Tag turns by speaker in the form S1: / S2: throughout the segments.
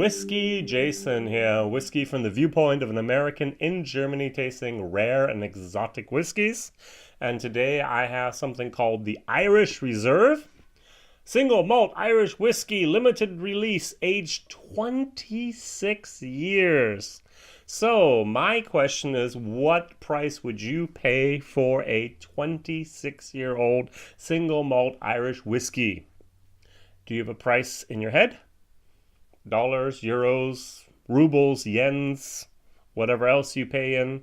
S1: WhiskyJason here, whiskey from the viewpoint of an American in Germany tasting rare and exotic whiskeys. And today I have something called the Irish Reserve. Single malt Irish whiskey, limited release, aged 26 years. So my question is, what price would you pay for a 26-year-old single malt Irish whiskey? Do you have a price in your head? Dollars, euros, rubles, yens, whatever else you pay in.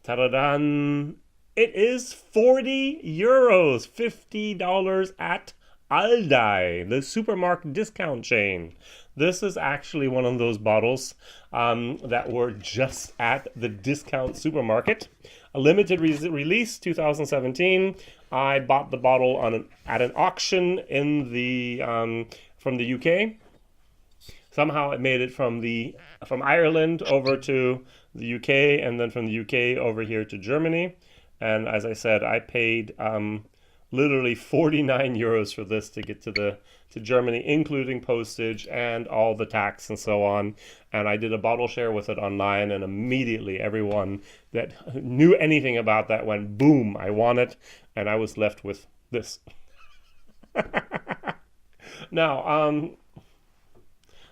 S1: Ta-da-dan! It is 40 euros, $50 at Aldi, the supermarket discount chain. This is actually one of those bottles that were just at the discount supermarket. A limited release, 2017. I bought the bottle at an auction in from the UK. Somehow it made it from Ireland over to the UK, and then from the UK over here to Germany. And as I said, I paid literally 49 euros for this to get to Germany, including postage and all the tax and so on. And I did a bottle share with it online, and immediately everyone that knew anything about that went boom, I want it, and I was left with this. Now,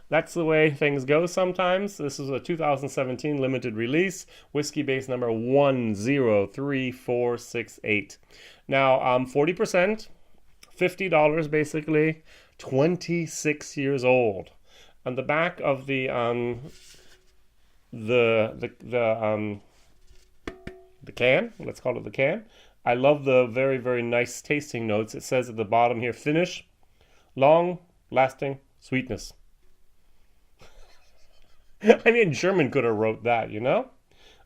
S1: that's the way things go sometimes. This is a 2017 limited release, whiskey base number 103468. Now, 40%, $50 basically, 26 years old. On the back of the can, let's call it the can, I love the very, very nice tasting notes. It says at the bottom here, finish, long lasting sweetness. I mean, German could have wrote that, you know?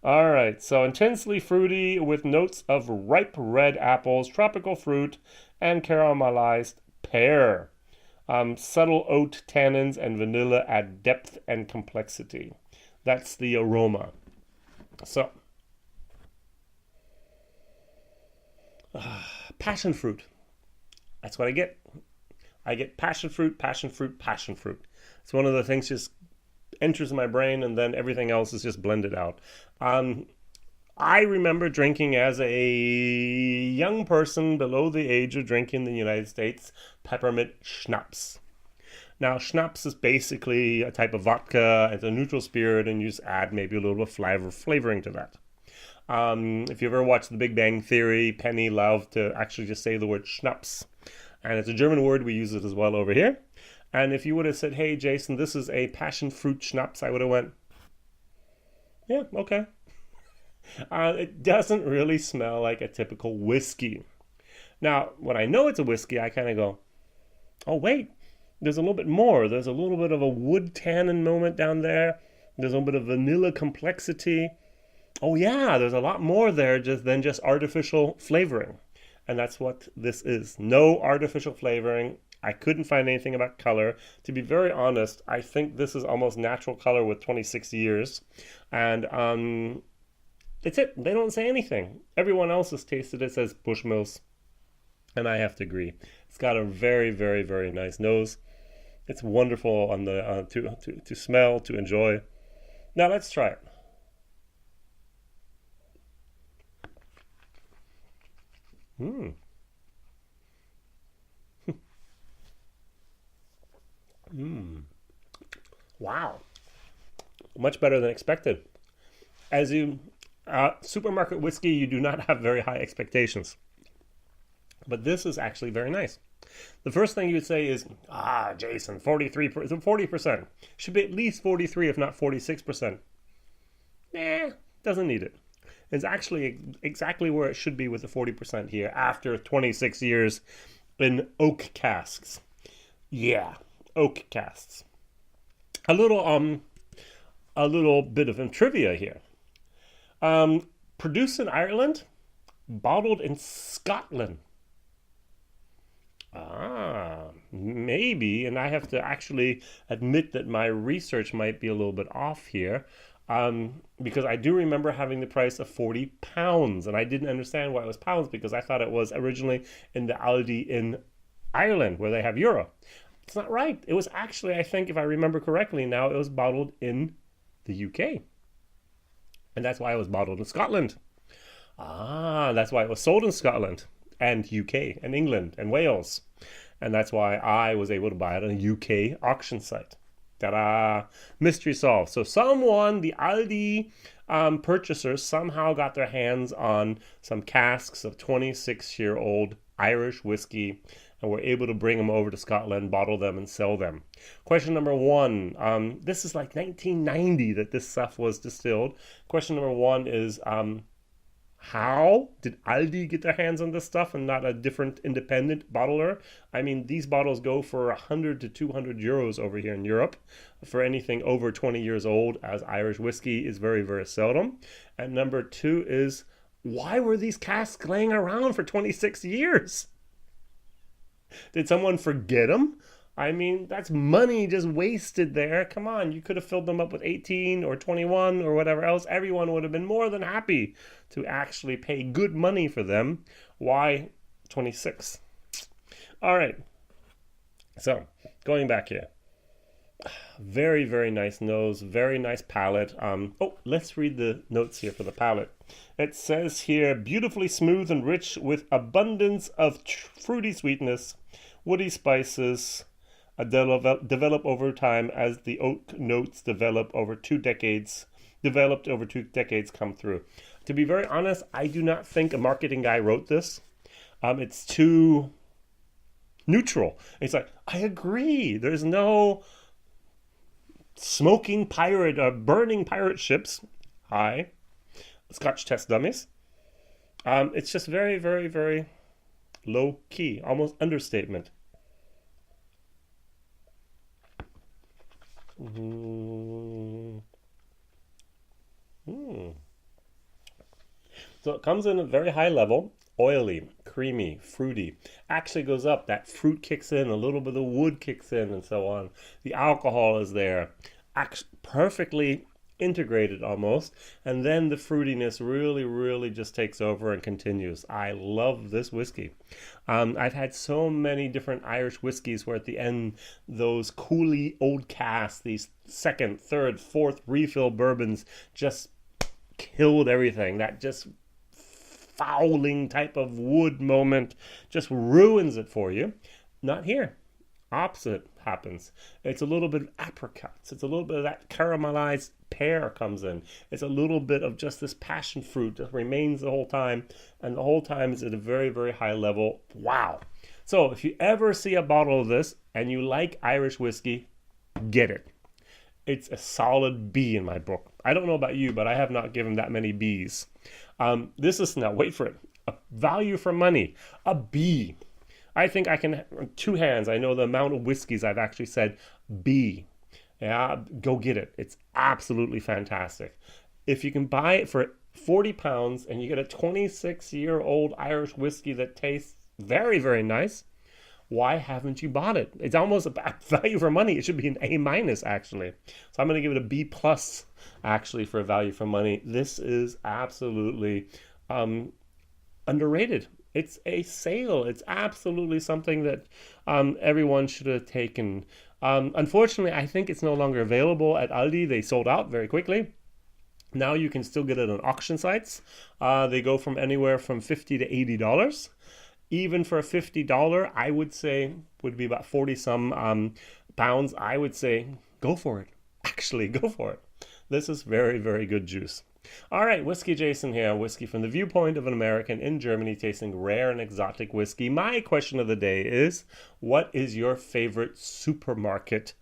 S1: All right, so intensely fruity with notes of ripe red apples, tropical fruit, and caramelized pear. Subtle oat tannins and vanilla add depth and complexity. That's the aroma. So, passion fruit. That's what I get. I get passion fruit, passion fruit, passion fruit. It's one of the things just enters my brain, and then everything else is just blended out. I remember drinking as a young person below the age of drinking in the United States peppermint schnapps. Now, schnapps is basically a type of vodka. It's a neutral spirit, and you just add maybe a little bit of flavoring to that. If you ever watched The Big Bang Theory, Penny loved to actually just say the word schnapps. And it's a German word. We use it as well over here. And if you would have said, hey, Jason, this is a passion fruit schnapps, I would have went, yeah, okay. It doesn't really smell like a typical whiskey. Now, when I know it's a whiskey, I kind of go, oh, wait, there's a little bit more. There's a little bit of a wood tannin moment down there. There's a little bit of vanilla complexity. Oh, yeah, there's a lot more there than just artificial flavoring. And that's what this is. No artificial flavoring. I couldn't find anything about color. To be very honest, I think this is almost natural color with 26 years. And that's it. They don't say anything. Everyone else has tasted it, says Bushmills. And I have to agree. It's got a very, very, very nice nose. It's wonderful on the to smell, to enjoy. Now let's try it. Wow. Much better than expected. As supermarket whiskey, you do not have very high expectations. But this is actually very nice. The first thing you would say is, Jason, 40%. Should be at least 43, if not 46%. Doesn't need it. It's actually exactly where it should be with the 40% here after 26 years in oak casks. Yeah, oak casks. A little bit of trivia here. Produced in Ireland, bottled in Scotland. Maybe, and I have to actually admit that my research might be a little bit off here, because I do remember having the price of £40, and I didn't understand why it was pounds, because I thought it was originally in the Aldi in Ireland, where they have euro. It's not right. It was actually, I think, if I remember correctly now, it was bottled in the UK. And that's why it was bottled in Scotland. Ah, that's why it was sold in Scotland and UK and England and Wales. And that's why I was able to buy it on a UK auction site. Ta-da! Mystery solved. So someone, the Aldi purchasers, somehow got their hands on some casks of 26-year-old Irish whiskey and were able to bring them over to Scotland, bottle them, and sell them. Question number one. This is like 1990 that this stuff was distilled. Question number one is, how did Aldi get their hands on this stuff and not a different independent bottler? I mean, these bottles go for 100 to 200 euros over here in Europe for anything over 20 years old, as Irish whiskey is very, very seldom. And number two is, why were these casks laying around for 26 years? Did someone forget them? I mean, that's money just wasted there. Come on, you could have filled them up with 18 or 21 or whatever else. Everyone would have been more than happy to actually pay good money for them. Why 26? All right. So, going back here. Very, very nice nose. Very nice palate. Let's read the notes here for the palate. It says here, beautifully smooth and rich with abundance of fruity sweetness, woody spices, develop over time as the oak notes developed over 2 decades come through. To be very honest, I do not think a marketing guy wrote this. It's too neutral. It's like, I agree. There's no smoking pirate or burning pirate ships. Hi. Scotch test dummies. It's just very, very, very low key, almost understatement. So it comes in a very high level, oily, creamy, fruity. Actually goes up. That fruit kicks in, a little bit of wood kicks in, and so on. The alcohol is there, perfectly integrated almost, and then the fruitiness really, really just takes over and continues. I love this whiskey. I've had so many different Irish whiskeys where at the end, those coolie old casks, these second, third, fourth refill bourbons just killed everything. That just fouling type of wood moment just ruins it for you. Not here. Opposite happens. It's a little bit of apricots. It's a little bit of that caramelized pear comes in. It's a little bit of just this passion fruit that remains the whole time. And the whole time is at a very, very high level. Wow. So if you ever see a bottle of this and you like Irish whiskey, get it. It's a solid B in my book. I don't know about you, but I have not given that many Bs. This is, now wait for it, a value for money, a B. I think I can, 2 hands, I know the amount of whiskeys I've actually said B. Yeah, go get it. It's absolutely fantastic. If you can buy it for £40 and you get a 26-year-old Irish whiskey that tastes very, very nice, why haven't you bought it? It's almost a value for money. It should be an A- actually. So I'm going to give it a B+ actually for value for money. This is absolutely underrated. It's a sale. It's absolutely something that everyone should have taken. Unfortunately, I think it's no longer available at Aldi. They sold out very quickly. Now you can still get it on auction sites. They go from anywhere from $50 to $80. Even for a $50, I would say would be about 40 some pounds. I would say go for it. Actually, go for it. This is very, very good juice. All right, WhiskyJason here. Whiskey from the viewpoint of an American in Germany tasting rare and exotic whiskey. My question of the day is, what is your favorite supermarket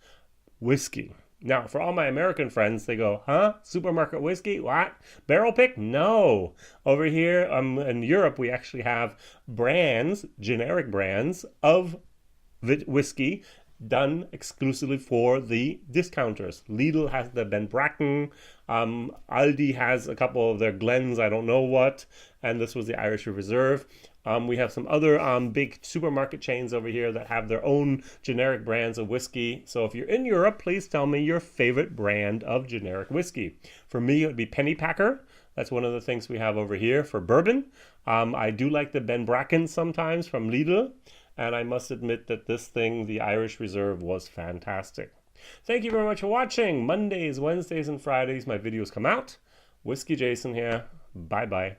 S1: whiskey? Now, for all my American friends, they go, huh? Supermarket whiskey? What? Barrel pick? No. Over here in Europe, we actually have brands, generic brands of whiskey done exclusively for the discounters. Lidl has the Ben Bracken. Aldi has a couple of their Glens, I don't know what. And this was the Irish Reserve. We have some other big supermarket chains over here that have their own generic brands of whiskey. So if you're in Europe, please tell me your favorite brand of generic whiskey. For me, it would be Pennypacker. That's one of the things we have over here for bourbon. I do like the Ben Bracken sometimes from Lidl. And I must admit that this thing, the Irish Reserve, was fantastic. Thank you very much for watching. Mondays, Wednesdays, and Fridays, my videos come out. Whiskey Jason here. Bye-bye.